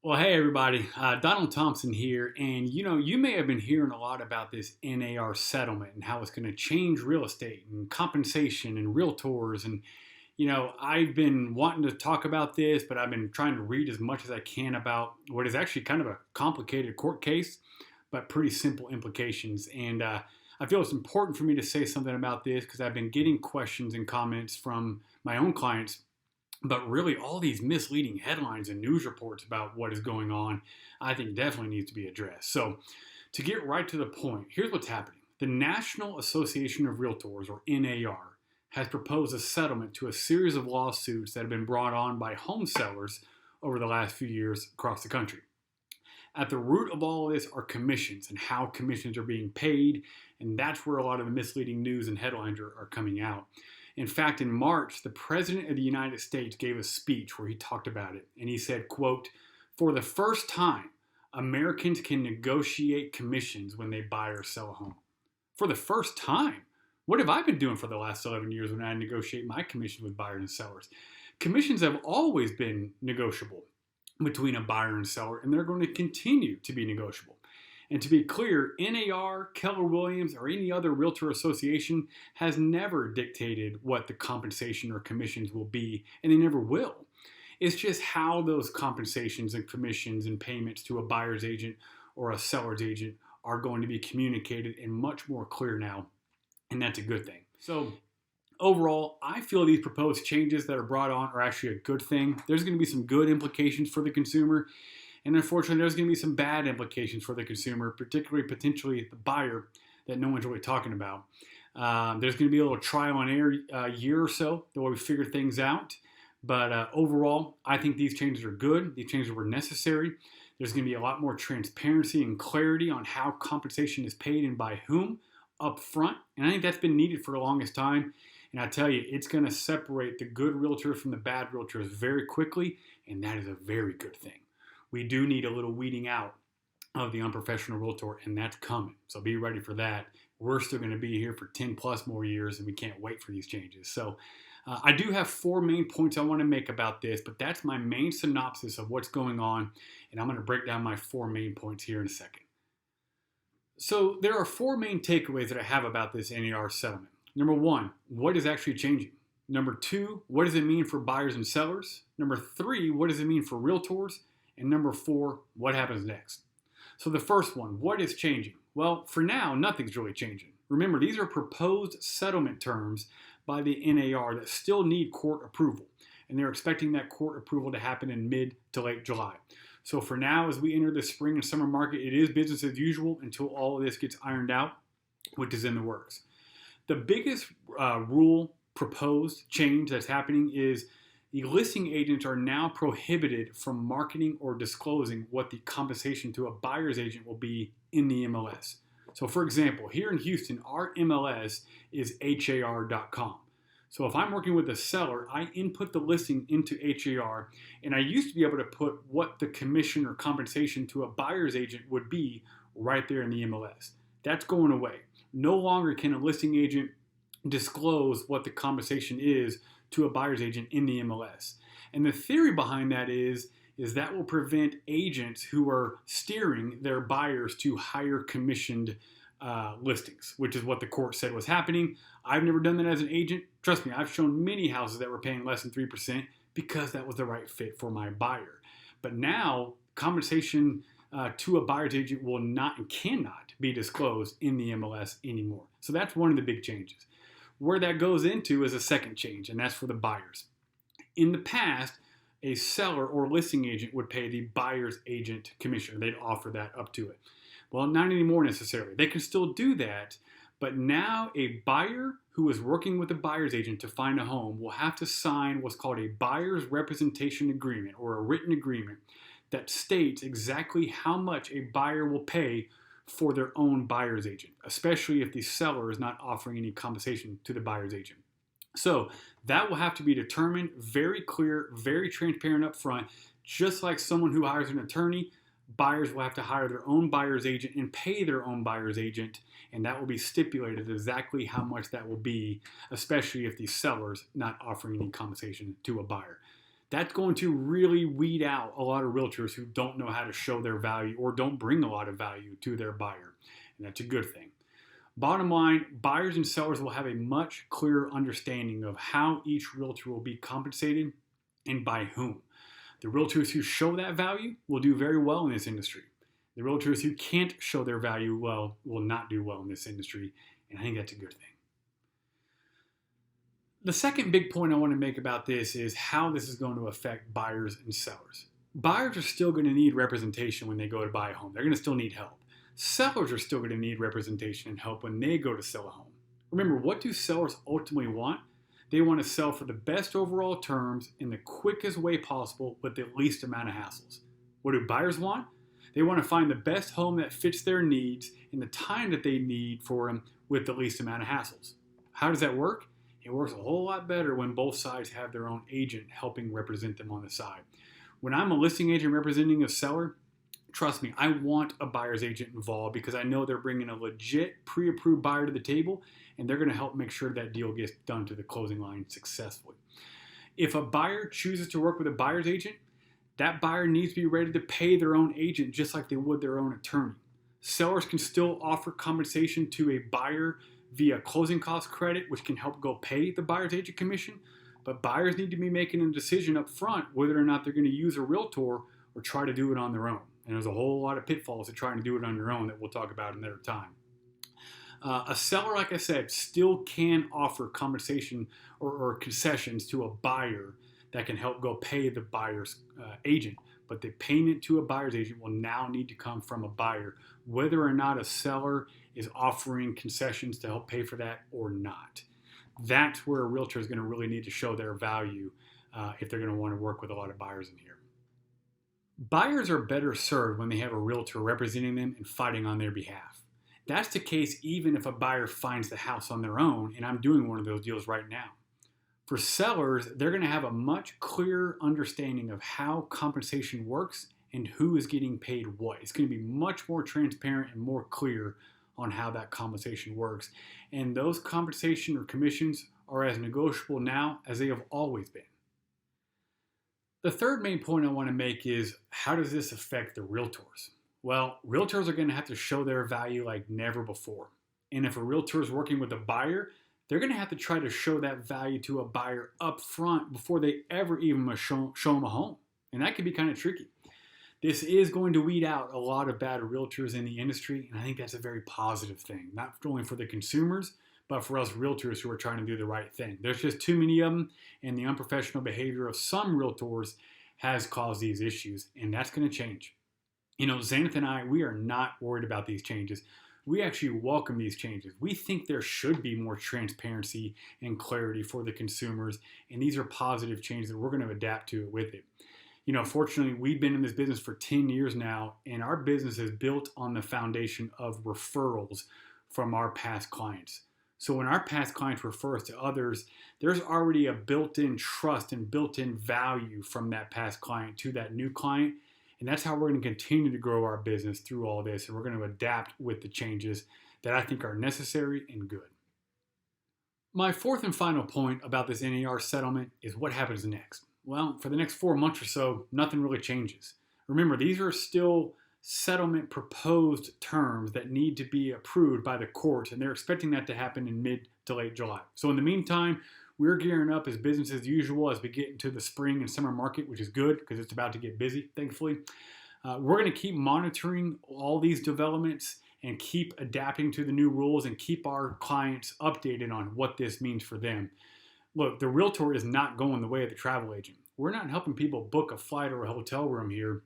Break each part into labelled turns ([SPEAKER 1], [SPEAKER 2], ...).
[SPEAKER 1] Well, hey everybody, Donald Thompson here, and you may have been hearing a lot about this NAR settlement and how it's going to change real estate and compensation and realtors. And I've been wanting to talk about this, but I've been trying to read as much as I can about what is actually kind of a complicated court case, but pretty simple implications. And I feel it's important for me to say something about this because I've been getting questions and comments from my own clients, but really all these misleading headlines and news reports about what is going on, I think definitely needs to be addressed. So to get right to the point, here's what's happening. The National Association of Realtors, or NAR, has proposed a settlement to a series of lawsuits that have been brought on by home sellers over the last few years across the country. At the root of all of this are commissions and how commissions are being paid, and that's where a lot of the misleading news and headlines are coming out. In fact, in March, the President of the United States gave a speech where he talked about it, and he said, quote, "For the first time, Americans can negotiate commissions when they buy or sell a home." For the first time? What have I been doing for the last 11 years when I negotiate my commission with buyers and sellers? Commissions have always been negotiable between a buyer and seller, and they're going to continue to be negotiable. And to be clear, NAR, Keller Williams, or any other realtor association has never dictated what the compensation or commissions will be, and they never will. It's just how those compensations and commissions and payments to a buyer's agent or a seller's agent are going to be communicated and much more clear now, and that's a good thing. So overall, I feel these proposed changes that are brought on are actually a good thing. There's going to be some good implications for the consumer. And unfortunately, there's going to be some bad implications for the consumer, particularly potentially the buyer that no one's really talking about. There's going to be a little trial and error year or so the way we figure things out. But overall, I think these changes are good. These changes were necessary. There's going to be a lot more transparency and clarity on how compensation is paid and by whom up front. And I think that's been needed for the longest time. And I tell you, it's going to separate the good realtors from the bad realtors very quickly. And that is a very good thing. We do need a little weeding out of the unprofessional realtor, and that's coming. So be ready for that. We're still going to be here for 10 plus more years, and we can't wait for these changes. So I do have 4 main points I want to make about this, but that's my main synopsis of what's going on, and I'm going to break down my 4 main points here in a second. So there are 4 main takeaways that I have about this NAR settlement. Number 1, what is actually changing? Number 2, what does it mean for buyers and sellers? Number 3, what does it mean for realtors? And number 4, what happens next? So the first one, what is changing? Well, for now, nothing's really changing. Remember, these are proposed settlement terms by the NAR that still need court approval. And they're expecting that court approval to happen in mid to late July. So for now, as we enter the spring and summer market, it is business as usual until all of this gets ironed out, which is in the works. The biggest rule proposed change that's happening is the listing agents are now prohibited from marketing or disclosing what the compensation to a buyer's agent will be in the MLS. So for example, here in Houston, our MLS is HAR.com. So if I'm working with a seller, I input the listing into HAR, and I used to be able to put what the commission or compensation to a buyer's agent would be right there in the MLS. That's going away. No longer can a listing agent disclose what the compensation is to a buyer's agent in the MLS. And the theory behind that is that will prevent agents who are steering their buyers to higher commissioned listings, which is what the court said was happening. I've never done that as an agent. Trust me, I've shown many houses that were paying less than 3% because that was the right fit for my buyer. But now, compensation to a buyer's agent will not and cannot be disclosed in the MLS anymore. So that's one of the big changes. Where that goes into is a second change, and that's for the buyers. In the past, a seller or listing agent would pay the buyer's agent commission. They'd offer that up to it. Well, not anymore necessarily. They can still do that, but now a buyer who is working with a buyer's agent to find a home will have to sign what's called a buyer's representation agreement, or a written agreement that states exactly how much a buyer will pay for their own buyer's agent, especially if the seller is not offering any compensation to the buyer's agent. So that will have to be determined, very clear, very transparent up front. Just like someone who hires an attorney, buyers will have to hire their own buyer's agent and pay their own buyer's agent, and that will be stipulated exactly how much that will be, especially if the seller's not offering any compensation to a buyer. That's going to really weed out a lot of realtors who don't know how to show their value or don't bring a lot of value to their buyer. And that's a good thing. Bottom line, buyers and sellers will have a much clearer understanding of how each realtor will be compensated and by whom. The realtors who show that value will do very well in this industry. The realtors who can't show their value well will not do well in this industry, and I think that's a good thing. The second big point I want to make about this is how this is going to affect buyers and sellers. Buyers are still going to need representation when they go to buy a home. They're going to still need help. Sellers are still going to need representation and help when they go to sell a home. Remember, what do sellers ultimately want? They want to sell for the best overall terms in the quickest way possible with the least amount of hassles. What do buyers want? They want to find the best home that fits their needs in the time that they need for them with the least amount of hassles. How does that work? It works a whole lot better when both sides have their own agent helping represent them on the side. When I'm a listing agent representing a seller, trust me, I want a buyer's agent involved because I know they're bringing a legit pre-approved buyer to the table and they're going to help make sure that deal gets done to the closing line successfully. If a buyer chooses to work with a buyer's agent, that buyer needs to be ready to pay their own agent just like they would their own attorney. Sellers can still offer compensation to a buyer via closing cost credit, which can help go pay the buyer's agent commission, but buyers need to be making a decision up front whether or not they're going to use a realtor or try to do it on their own. And there's a whole lot of pitfalls to trying to do it on your own that we'll talk about another time. A seller, like I said, still can offer compensation or concessions to a buyer that can help go pay the buyer's agent. But the payment to a buyer's agent will now need to come from a buyer, whether or not a seller is offering concessions to help pay for that or not. That's where a realtor is going to really need to show their value if they're going to want to work with a lot of buyers in here. Buyers are better served when they have a realtor representing them and fighting on their behalf. That's the case even if a buyer finds the house on their own, and I'm doing one of those deals right now. For sellers, they're going to have a much clearer understanding of how compensation works and who is getting paid what. It's going to be much more transparent and more clear on how that compensation works. And those compensation or commissions are as negotiable now as they have always been. The third main point I want to make is, how does this affect the realtors? Well, realtors are going to have to show their value like never before. And if a realtor is working with a buyer, they're going to have to try to show that value to a buyer up front before they ever even show them a home. And that can be kind of tricky. This is going to weed out a lot of bad realtors in the industry, and I think that's a very positive thing, not only for the consumers, but for us realtors who are trying to do the right thing. There's just too many of them, and the unprofessional behavior of some realtors has caused these issues, and that's going to change. You know, Xanath and I, we are not worried about these changes. We actually welcome these changes. We think there should be more transparency and clarity for the consumers, and these are positive changes that we're going to adapt to it with it. You know, fortunately, we've been in this business for 10 years now, and our business is built on the foundation of referrals from our past clients. So when our past clients refer us to others, there's already a built-in trust and built-in value from that past client to that new client. And that's how we're going to continue to grow our business through all this. And we're going to adapt with the changes that I think are necessary and good. My fourth and final point about this NAR settlement is what happens next. Well, for the next 4 months or so, nothing really changes. Remember, these are still settlement proposed terms that need to be approved by the courts, and they're expecting that to happen in mid to late July. So in the meantime, we're gearing up as business as usual as we get into the spring and summer market, which is good because it's about to get busy, thankfully. We're going to keep monitoring all these developments and keep adapting to the new rules and keep our clients updated on what this means for them. Look, the realtor is not going the way of the travel agent. We're not helping people book a flight or a hotel room here.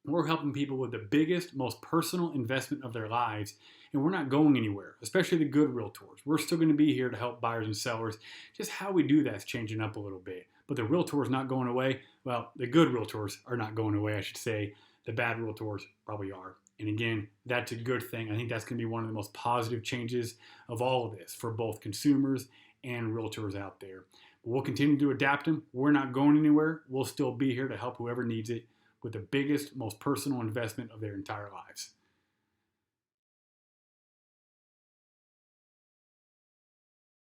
[SPEAKER 1] We're helping people with the biggest, most personal investment of their lives, and we're not going anywhere, especially the good realtors. We're still going to be here to help buyers and sellers. Just how we do that is changing up a little bit. But the realtor is not going away. Well, the good realtors are not going away, I should say. The bad realtors probably are. And again, that's a good thing. I think that's going to be one of the most positive changes of all of this for both consumers and realtors out there. But we'll continue to adapt them. We're not going anywhere. We'll still be here to help whoever needs it with the biggest, most personal investment of their entire lives.